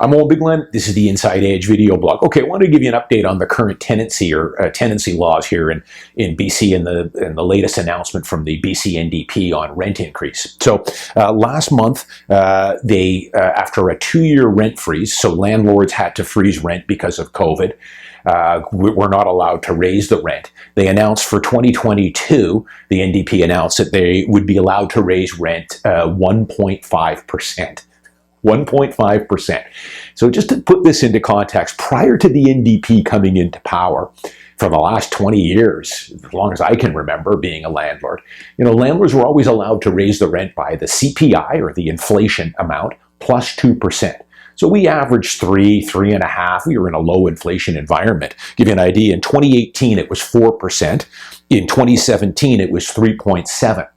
I'm Owen Bigland. This is the Inside Edge video blog. Okay, I want to give you an update on the current tenancy or tenancy laws here in BC and the latest announcement from the BC NDP on rent increase. So last month, after a 2-year rent freeze, so landlords had to freeze rent because of COVID. We're not allowed to raise the rent. They announced for 2022, the NDP announced that they would be allowed to raise rent 1.5%. 1.5%. So just to put this into context, prior to the NDP coming into power, for the last 20 years, as long as I can remember being a landlord, landlords were always allowed to raise the rent by the CPI, or the inflation amount, plus 2%. So we averaged 3.5. We were in a low inflation environment. Give you an idea, in 2018 it was 4%. In 2017 it was 3.7.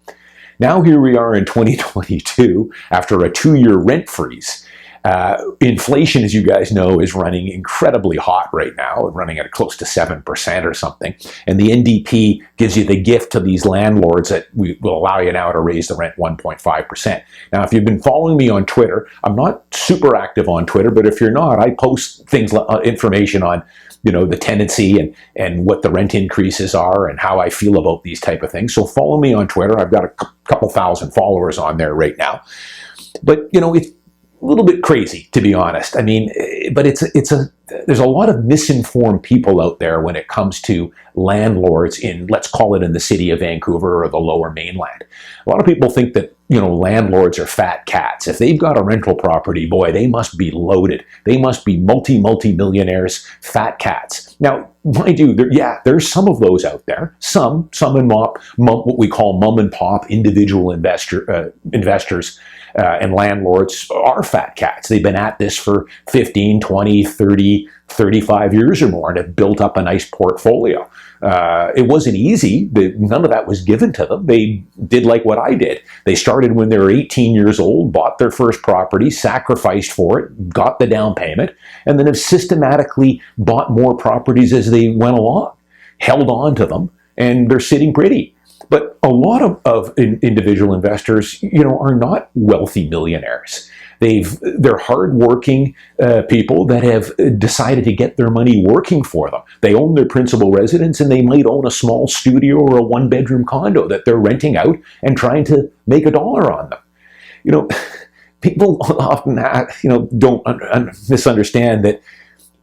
Now here we are in 2022 after a 2-year rent freeze. Inflation, as you guys know, is running incredibly hot right now, running at close to 7% or something. And the NDP gives you the gift to these landlords that we will allow you now to raise the rent 1.5%. Now, if you've been following me on Twitter, I'm not super active on Twitter, but if you're not, I post things, information on the tenancy and what the rent increases are and how I feel about these type of things. So follow me on Twitter. I've got a couple thousand followers on there right now. But, it's a little bit crazy, to be honest. I mean, but there's a lot of misinformed people out there when it comes to landlords in, let's call it, in the city of Vancouver or the Lower Mainland. A lot of people think that, landlords are fat cats. If they've got a rental property, boy, they must be loaded. They must be multi-millionaires, fat cats. Now, mind you, there's some of those out there. Some in what we call mom and pop individual investors and landlords are fat cats. They've been at this for 15, 20, 30, 35 years or more and have built up a nice portfolio. It wasn't easy. None of that was given to them. They did like what I did. They started when they were 18 years old, bought their first property, sacrificed for it, got the down payment, and then have systematically bought more properties as they went along, held on to them, and they're sitting pretty. But a lot of individual investors, are not wealthy millionaires. They're hardworking people that have decided to get their money working for them. They own their principal residence, and they might own a small studio or a one-bedroom condo that they're renting out and trying to make $1 on them. People often, don't misunderstand that,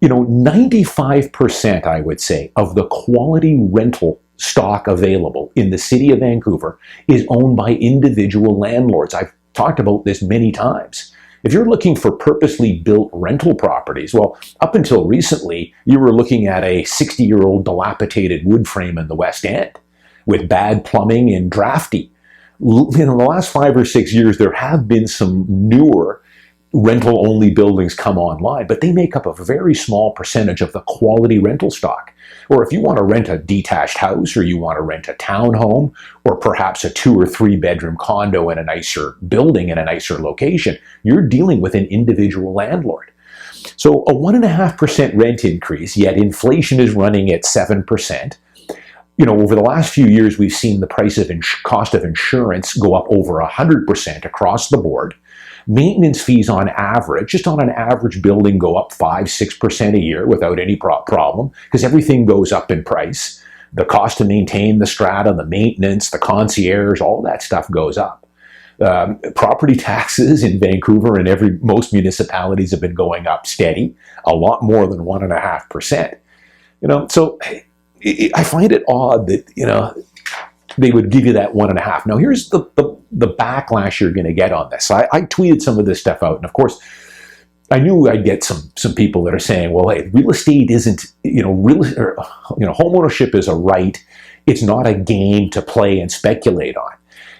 95%, I would say, of the quality rental stock available in the city of Vancouver is owned by individual landlords. I've talked about this many times. If you're looking for purposely built rental properties, well, up until recently, you were looking at a 60-year-old dilapidated wood frame in the West End with bad plumbing and drafty. In the last 5 or 6 years, there have been some newer rental-only buildings come online, but they make up a very small percentage of the quality rental stock. Or if you want to rent a detached house, or you want to rent a townhome, or perhaps a 2 or 3 bedroom condo in a nicer building in a nicer location, you're dealing with an individual landlord. So a 1.5% rent increase, yet inflation is running at 7%. Over the last few years, we've seen the price of cost of insurance go up over 100% across the board. Maintenance fees on average, just on an average building, go up 5-6% a year without any problem, because everything goes up in price. The cost to maintain the strata, the maintenance, the concierge, all that stuff goes up. Property taxes in Vancouver and most municipalities have been going up steady, a lot more than 1.5%. So I find it odd that, they would give you that 1.5. Now, here's the backlash you're going to get on this. I tweeted some of this stuff out, and of course, I knew I'd get some people that are saying, well, hey, real estate isn't, homeownership is a right. It's not a game to play and speculate on.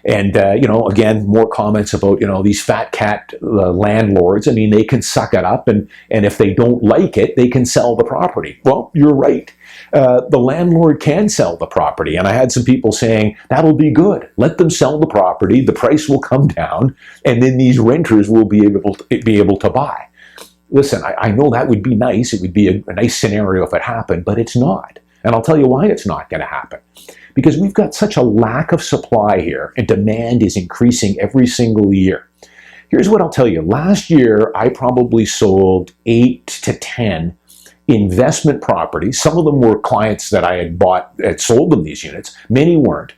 And, again, more comments about, these fat cat landlords. I mean, they can suck it up, and if they don't like it, they can sell the property. Well, you're right. The landlord can sell the property. And I had some people saying, that'll be good. Let them sell the property. The price will come down, and then these renters will be able to buy. Listen, I know that would be nice. It would be a nice scenario if it happened, but it's not. And I'll tell you why it's not going to happen. Because we've got such a lack of supply here, and demand is increasing every single year. Here's what I'll tell you. Last year, I probably sold 8 to 10 investment properties. Some of them were clients that I had sold them these units. Many weren't.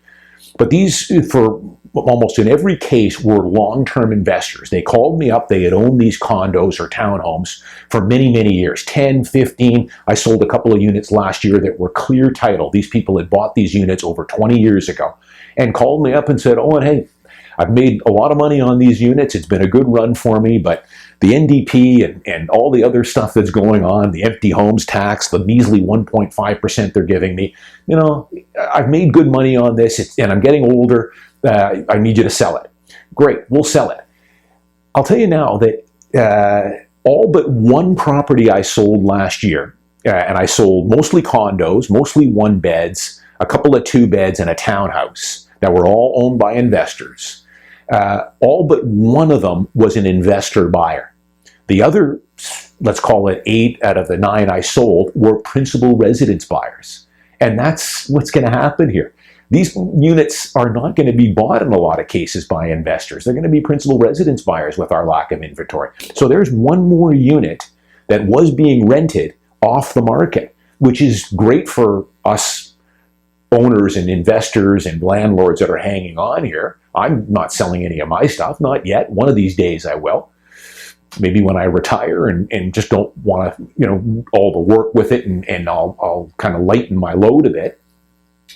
But these, for almost in every case, were long-term investors. They called me up. They had owned these condos or townhomes for many, many years, 10, 15. I sold a couple of units last year that were clear title. These people had bought these units over 20 years ago and called me up and said, "Oh, and hey, I've made a lot of money on these units. It's been a good run for me, but the NDP and all the other stuff that's going on, the empty homes tax, the measly 1.5% they're giving me, you know, I've made good money on this, and I'm getting older. I need you to sell it." Great, we'll sell it. I'll tell you now that all but one property I sold last year, and I sold mostly condos, mostly one beds, a couple of two beds, and a townhouse that were all owned by investors. All but one of them was an investor buyer. The other, let's call it 8 out of the 9 I sold, were principal residence buyers. And that's what's going to happen here. These units are not going to be bought in a lot of cases by investors. They're going to be principal residence buyers with our lack of inventory. So there's one more unit that was being rented off the market, which is great for us owners and investors and landlords that are hanging on here. I'm not selling any of my stuff, not yet. One of these days I will. Maybe when I retire and just don't want to, you know, all the work with it, and I'll kind of lighten my load a bit.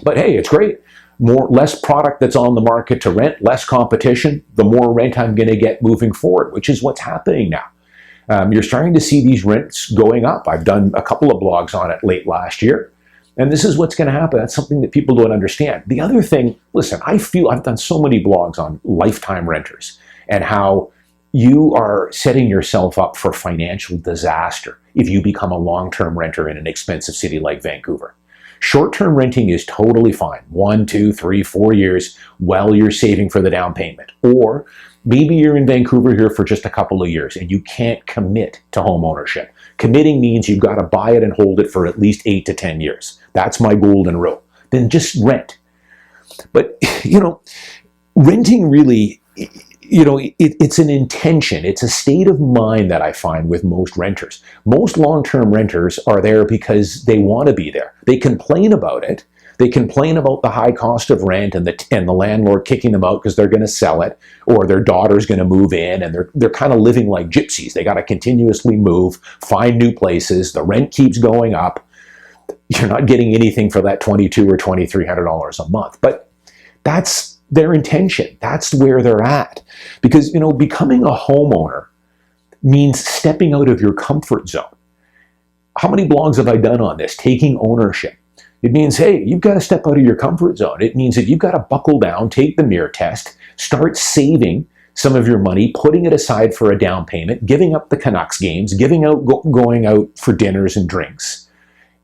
But hey, it's great. Less product that's on the market to rent, less competition, the more rent I'm going to get moving forward, which is what's happening now. You're starting to see these rents going up. I've done a couple of blogs on it late last year. And this is what's going to happen. That's something that people don't understand. The other thing, listen, I've done so many blogs on lifetime renters and how you are setting yourself up for financial disaster if you become a long-term renter in an expensive city like Vancouver. Short-term renting is totally fine. 1, 2, 3, 4 years while you're saving for the down payment. Or maybe you're in Vancouver here for just a couple of years and you can't commit to home ownership. Committing means you've got to buy it and hold it for at least 8 to 10 years. That's my golden rule. Then just rent. But, you know, renting really, you know, it's an intention. It's a state of mind that I find with most renters. Most long-term renters are there because they want to be there. They complain about it. They complain about the high cost of rent and the landlord kicking them out because they're going to sell it, or their daughter's going to move in, and they're kind of living like gypsies. They got to continuously move, find new places. The rent keeps going up. You're not getting anything for that $2,200 or $2,300 a month. But that's their intention. That's where they're at. Because, you know, becoming a homeowner means stepping out of your comfort zone. How many blogs have I done on this? Taking ownership. It means, hey, you've got to step out of your comfort zone. It means that you've got to buckle down, take the mirror test, start saving some of your money, putting it aside for a down payment, giving up the Canucks games, going out for dinners and drinks,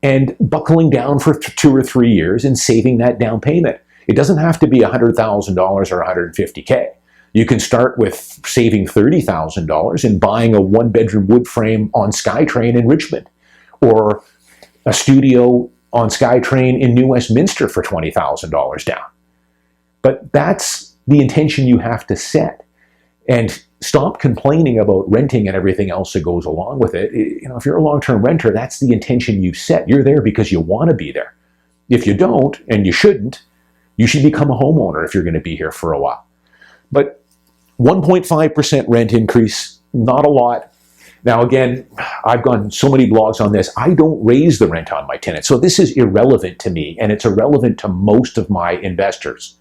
and buckling down for 2 or 3 years and saving that down payment. It doesn't have to be $100,000 or $150K. You can start with saving $30,000 and buying a 1-bedroom wood frame on SkyTrain in Richmond, or a studio on SkyTrain in New Westminster for $20,000 down. But that's the intention you have to set. And stop complaining about renting and everything else that goes along with it. You know, if you're a long-term renter, that's the intention you've set. You're there because you want to be there. If you don't, and you shouldn't, you should become a homeowner if you're going to be here for a while. But 1.5% rent increase, not a lot. Now, again, I've gone so many blogs on this. I don't raise the rent on my tenants. So this is irrelevant to me, and it's irrelevant to most of my investors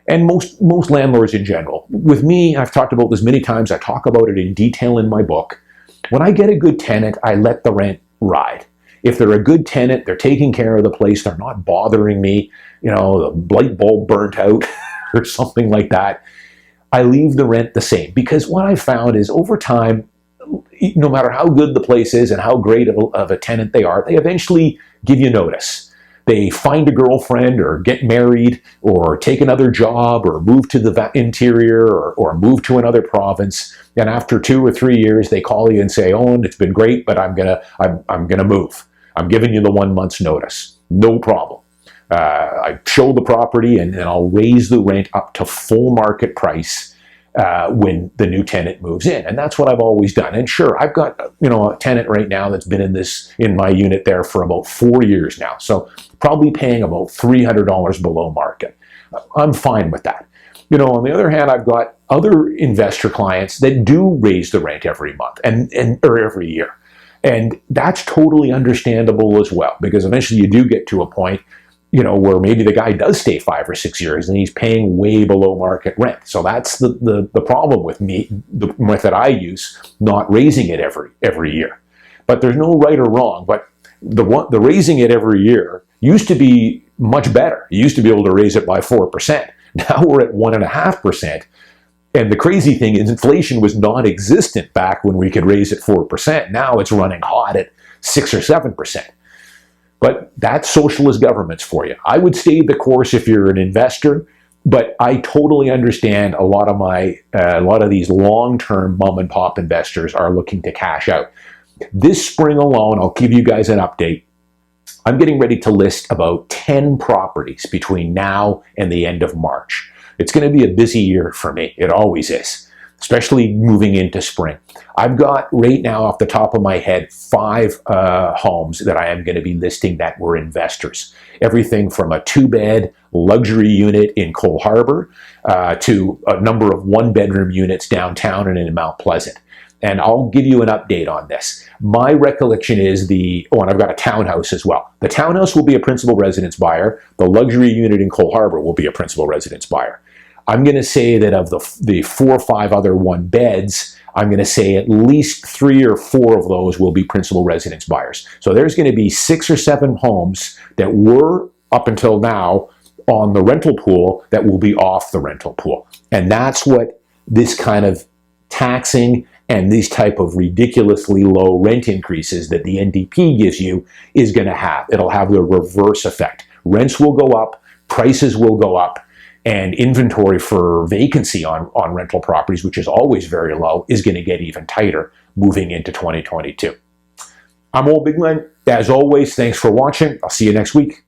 and most landlords in general. With me, I've talked about this many times. I talk about it in detail in my book. When I get a good tenant, I let the rent ride. If they're a good tenant, they're taking care of the place, they're not bothering me, you know, the light bulb burnt out or something like that, I leave the rent the same. Because what I found is over time, no matter how good the place is and how great of a tenant they are, they eventually give you notice. They find a girlfriend or get married or take another job or move to the interior or move to another province. And after 2 or 3 years, they call you and say, "Owen, it's been great, but I'm gonna move. I'm giving you the 1 month's notice. No problem. I show the property and I'll raise the rent up to full market price when the new tenant moves in. And that's what I've always done. And sure, I've got, a tenant right now that's been in my unit there for about 4 years now. So probably paying about $300 below market. I'm fine with that. On the other hand, I've got other investor clients that do raise the rent every month or every year. And that's totally understandable as well, because eventually you do get to a point where maybe the guy does stay 5 or 6 years and he's paying way below market rent. So that's the problem with me, the method I use, not raising it every year. But there's no right or wrong. But the raising it every year used to be much better. You used to be able to raise it by 4%. Now we're at 1.5%. And the crazy thing is inflation was non-existent back when we could raise it 4%. Now it's running hot at 6 or 7%. But that's socialist governments for you. I would stay the course if you're an investor, but I totally understand a lot of these long-term mom and pop investors are looking to cash out. This spring alone, I'll give you guys an update. I'm getting ready to list about 10 properties between now and the end of March. It's going to be a busy year for me. It always is, especially moving into spring. I've got right now off the top of my head 5 homes that I am going to be listing that were investors. Everything from a 2-bed luxury unit in Cole Harbour to a number of 1-bedroom units downtown and in Mount Pleasant. And I'll give you an update on this. My recollection is and I've got a townhouse as well. The townhouse will be a principal residence buyer. The luxury unit in Cole Harbour will be a principal residence buyer. I'm going to say that of the 4 or 5 other 1-beds, I'm going to say at least 3 or 4 of those will be principal residence buyers. So there's going to be 6 or 7 homes that were, up until now, on the rental pool that will be off the rental pool. And that's what this kind of taxing and these type of ridiculously low rent increases that the NDP gives you is going to have. It'll have the reverse effect. Rents will go up, prices will go up, and inventory for vacancy on rental properties, which is always very low, is going to get even tighter moving into 2022. I'm Owen Bigland. As always, thanks for watching. I'll see you next week.